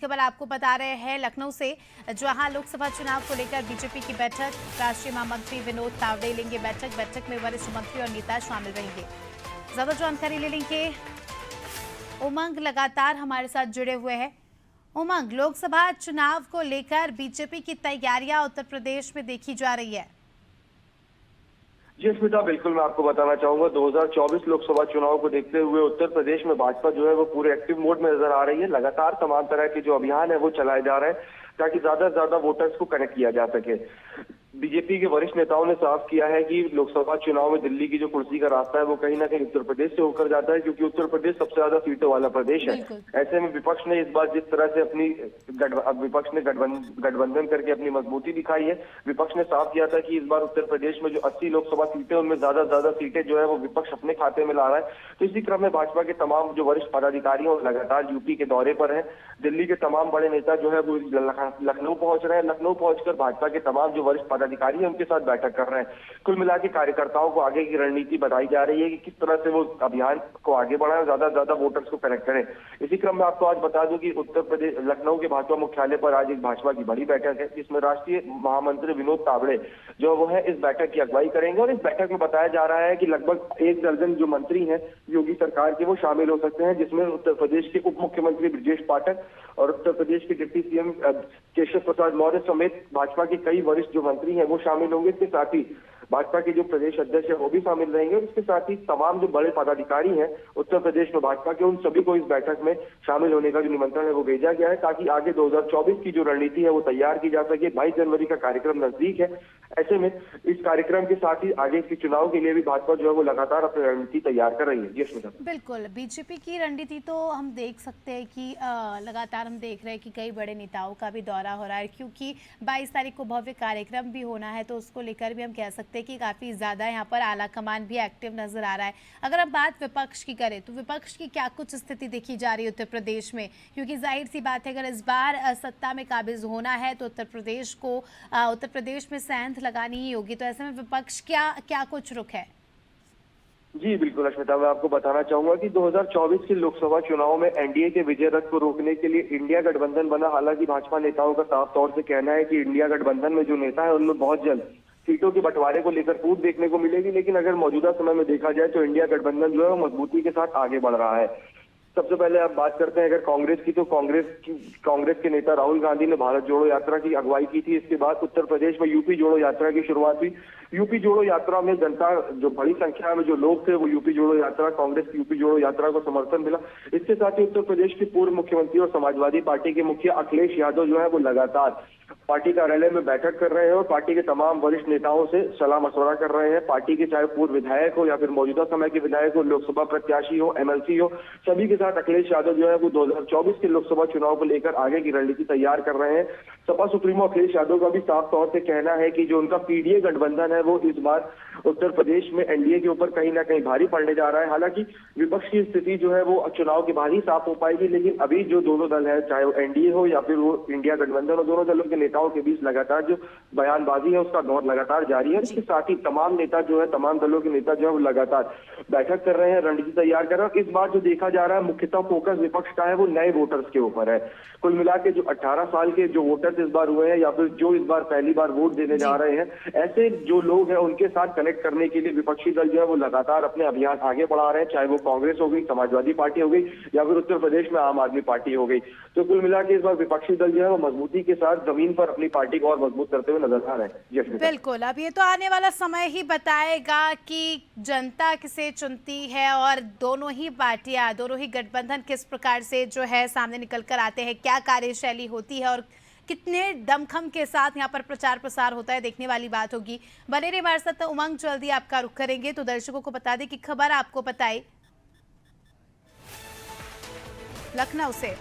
खबर आपको बता रहे हैं लखनऊ से, जहां लोकसभा चुनाव को लेकर बीजेपी की बैठक। राष्ट्रीय महामंत्री विनोद तावड़े लेंगे बैठक में वरिष्ठ मंत्री और नेता शामिल रहेंगे। ज्यादा जानकारी ले लेंगे। उमंग लगातार हमारे साथ जुड़े हुए हैं। उमंग, लोकसभा चुनाव को लेकर बीजेपी की तैयारियां उत्तर प्रदेश में देखी जा रही है। जी स्मिता, बिल्कुल मैं आपको बताना चाहूंगा 2024 लोकसभा चुनाव को देखते हुए उत्तर प्रदेश में भाजपा जो है वो पूरे एक्टिव मोड में नजर आ रही है। लगातार तमाम तरह के जो अभियान है वो चलाए जा रहे हैं ताकि ज्यादा से ज्यादा वोटर्स को कनेक्ट किया जा सके। बीजेपी के वरिष्ठ नेताओं ने साफ किया है कि लोकसभा चुनाव में दिल्ली की जो कुर्सी का रास्ता है वो कहीं ना कहीं उत्तर प्रदेश से होकर जाता है, क्योंकि उत्तर प्रदेश सबसे ज्यादा सीटों वाला प्रदेश है। ऐसे में विपक्ष ने इस बार जिस तरह से विपक्ष ने गठबंधन करके अपनी मजबूती दिखाई है। विपक्ष ने साफ किया था कि इस बार उत्तर प्रदेश में जो 80 लोकसभा सीटें उनमें ज्यादा सीटें जो है वो विपक्ष अपने खाते में ला रहा है। तो इसी क्रम में भाजपा के तमाम जो वरिष्ठ पदाधिकारी हैं लगातार यूपी के दौरे पर है। दिल्ली के तमाम बड़े नेता जो है वो लखनऊ पहुंच रहे हैं। लखनऊ पहुंचकर भाजपा के तमाम जो वरिष्ठ पदाधिकारी हैं उनके साथ बैठक कर रहे हैं। कुल मिलाकर कार्यकर्ताओं को आगे की रणनीति बताई जा रही है कि किस तरह से वो अभियान को आगे बढ़ाएं, ज्यादा से ज्यादा वोटर्स को कनेक्ट करें। इसी क्रम में आपको आज बता दूं कि उत्तर प्रदेश लखनऊ के भाजपा मुख्यालय पर आज एक भाजपा की बड़ी बैठक है, जिसमें राष्ट्रीय महामंत्री विनोद तावड़े जो वो है इस बैठक की अगुवाई करेंगे। और इस बैठक में बताया जा रहा है कि लगभग 1 दर्जन जो मंत्री हैं योगी सरकार के वो शामिल हो सकते हैं, जिसमें उत्तर प्रदेश के उप मुख्यमंत्री ब्रजेश पाठक और उत्तर प्रदेश के डिप्टी सीएम केशव प्रसाद मौर्य समेत भाजपा के कई वरिष्ठ जो मंत्री हैं वो शामिल होंगे। इसके साथ ही भाजपा के जो प्रदेश अध्यक्ष है वो भी शामिल रहेंगे और इसके साथ ही तमाम जो बड़े पदाधिकारी हैं उत्तर प्रदेश में भाजपा के, उन सभी को इस बैठक में शामिल होने का जो निमंत्रण है वो भेजा गया है, ताकि आगे 2024 की जो रणनीति है वो तैयार की जा सके। 22 जनवरी का कार्यक्रम नजदीक है। ऐसे में इस कार्यक्रम के साथ ही आगे के चुनाव के लिए भी भाजपा जो है वो लगातार अपनी रणनीति तैयार कर रही है। जी स्मिता, बिल्कुल, बीजेपी की रणनीति तो हम देख सकते हैं कि लगातार हम देख रहे हैं कि कई बड़े नेताओं का भी दौरा हो रहा है, क्योंकि 22 तारीख को भव्य कार्यक्रम भी होना है, तो उसको लेकर भी हम कह सकते हैं कि काफी ज्यादा यहाँ पर आला कमान भी एक्टिव नजर आ रहा है। अगर हम बात विपक्ष की करें तो विपक्ष की क्या कुछ स्थिति देखी जा रही है उत्तर प्रदेश में, क्योंकि जाहिर सी बात है अगर इस बार सत्ता में काबिज होना है तो उत्तर प्रदेश में सेंध लगानी ही होगी। तो ऐसे में विपक्ष क्या कुछ रुख है? जी बिल्कुल अश्मिता, मैं आपको बताना चाहूंगा कि 2024 के लोकसभा चुनाव में एनडीए के विजय रथ को रोकने के लिए इंडिया गठबंधन बना। हालांकि भाजपा नेताओं का साफ तौर से कहना है कि इंडिया गठबंधन में जो नेता है उनमें बहुत जल्द सीटों के बंटवारे को लेकर फूट देखने को मिलेगी। लेकिन अगर मौजूदा समय में देखा जाए तो इंडिया गठबंधन जो है वो मजबूती के साथ आगे बढ़ रहा है। सबसे पहले आप बात करते हैं अगर कांग्रेस की, तो कांग्रेस के नेता राहुल गांधी ने भारत जोड़ो यात्रा की अगुवाई की थी। इसके बाद उत्तर प्रदेश में यूपी जोड़ो यात्रा की शुरुआत हुई। यूपी जोड़ो यात्रा में जनता जो बड़ी संख्या में जो लोग थे वो यूपी जोड़ो यात्रा, कांग्रेस की यूपी जोड़ो यात्रा को समर्थन मिला। इसके साथ ही उत्तर प्रदेश के पूर्व मुख्यमंत्री और समाजवादी पार्टी के मुखिया अखिलेश यादव जो है वो लगातार पार्टी कार्यालय में बैठक कर रहे हैं और पार्टी के तमाम वरिष्ठ नेताओं से सलाह मशवरा कर रहे हैं। पार्टी के चाहे पूर्व विधायक हो या फिर मौजूदा समय के विधायक हो, लोकसभा प्रत्याशी हो, एमएलसी हो, सभी के साथ अखिलेश यादव जो है वो 2024 के लोकसभा चुनाव को लेकर आगे की रणनीति तैयार कर रहे हैं। सपा सुप्रीमो अखिलेश यादव का भी साफ तौर से कहना है कि जो उनका पीडीए गठबंधन है वो इस बार उत्तर प्रदेश में एनडीए के ऊपर कहीं ना कहीं भारी पड़ने जा रहा है। हालांकि विपक्ष की स्थिति जो है वो चुनाव के बाद ही साफ हो पाएगी, लेकिन अभी जो दोनों दल है, चाहे वो एनडीए हो या फिर वो इंडिया गठबंधन हो, दोनों दलों के नेताओं के बीच लगातार जो बयानबाजी है उसका दौर लगातार जारी है। इसके साथ ही तमाम नेता जो है, तमाम दलों के नेता जो है वो लगातार बैठक कर रहे हैं, रणनीति तैयार कर रहे हैं। इस बार जो देखा जा रहा है मुख्यतः फोकस विपक्ष का है वो नए वोटर्स के ऊपर है। कुल मिला के जो 18 साल के जो वोटर्स इस बार हुए हैं या फिर जो इस बार पहली बार वोट देने जा रहे हैं, ऐसे जो लोग हैं उनके साथ कनेक्ट करने के लिए विपक्षी दल जो है वो लगातार अपने अभियान आगे बढ़ा रहे हैं, चाहे वो कांग्रेस हो गई, समाजवादी पार्टी हो गई या फिर उत्तर प्रदेश में आम आदमी पार्टी हो गई। तो कुल मिला के इस बार विपक्षी दल जो है वो मजबूती के साथ जमीन पर अपनी पार्टी को और मजबूत करते हुए नजर आ रहे हैं। बिल्कुल, अब ये तो आने वाला समय ही बताएगा कि जनता किसे चुनती है और दोनों ही पार्टियां, दोनों ही गठबंधन किस प्रकार से जो है सामने निकल कर आते हैं, क्या कार्यशैली होती है और कितने दमखम के साथ यहाँ पर प्रचार प्रसार होता है, देखने वाली बात होगी। बने रहिए हमारे साथ। उमंग, जल्दी आपका रुख करेंगे तो दर्शकों को बता दें कि खबर आपको बताई लखनऊ से।